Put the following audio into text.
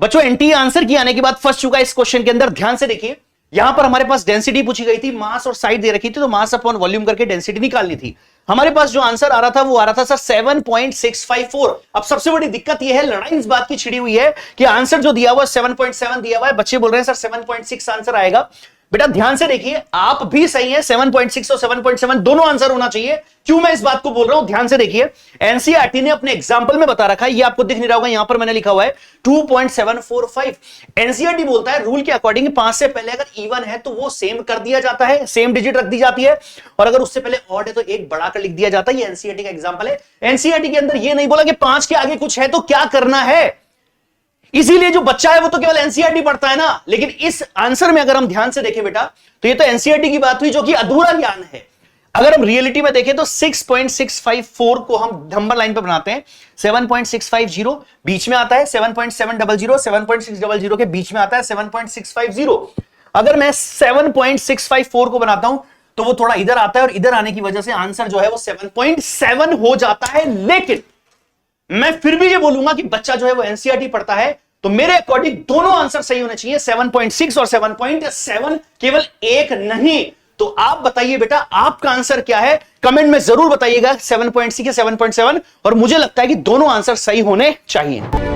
बच्चों NTA answer की आने के बाद फंस चुका है इस क्वेश्चन के अंदर। ध्यान से देखिए, यहां पर हमारे पास डेंसिटी पूछी गई थी, मास और साइड दे रखी थी, तो मास अपॉन वॉल्यूम करके डेंसिटी निकालनी थी। हमारे पास जो आंसर आ रहा था वो आ रहा था सर 7.654। अब सबसे बड़ी दिक्कत यह है, लड़ाई इस बात की छिड़ी हुई है कि आंसर जो दिया हुआ 7.7 दिया हुआ है, बच्चे बोल रहे हैं सर 7.6 आंसर आएगा। बेटा ध्यान से देखिए, आप भी सही है, 7.6 और 7.7 दोनों आंसर होना चाहिए। क्यों मैं इस बात को बोल रहा हूं, ध्यान से देखिए, एनसीईआरटी ने अपने एग्जांपल में बता रखा है, ये आपको दिख नहीं रहा होगा, यहां पर मैंने लिखा हुआ है 2.745। एनसीईआरटी बोलता है रूल के अकॉर्डिंग 5 से पहले अगर इवन है तो वो सेम कर दिया जाता है, सेम डिजिट रख दी जाती है, और अगर उससे पहले ऑड है तो एक बढ़ाकर लिख दिया जाता है। ये एनसीईआरटी का एग्जांपल है। एनसीईआरटी के अंदर ये नहीं बोला कि 5 के आगे कुछ है तो क्या करना है, इसीलिए जो बच्चा है वो तो केवल एनसीईआरटी पढ़ता है ना। लेकिन इस आंसर में अगर हम ध्यान से देखें बेटा, तो ये तो एनसीईआरटी की बात हुई जो कि अधूरा ज्ञान है। अगर हम रियलिटी में देखें तो 6.654 को हम नंबर लाइन पर बनाते हैं, 7.650 बीच में आता है, 7.700 7.600 के बीच में आता है 7.650। अगर मैं 7.654 को बनाता हूं तो वो थोड़ा इधर आता है, और इधर आने की वजह से आंसर जो है वो 7.7 हो जाता है। लेकिन मैं फिर भी ये बोलूंगा कि बच्चा जो है वो एनसीईआरटी पढ़ता है, तो मेरे अकॉर्डिंग दोनों आंसर सही होने चाहिए, 7.6 और 7.7, केवल एक नहीं। तो आप बताइए बेटा, आपका आंसर क्या है, कमेंट में जरूर बताइएगा, 7.6 या 7.7, और मुझे लगता है कि दोनों आंसर सही होने चाहिए।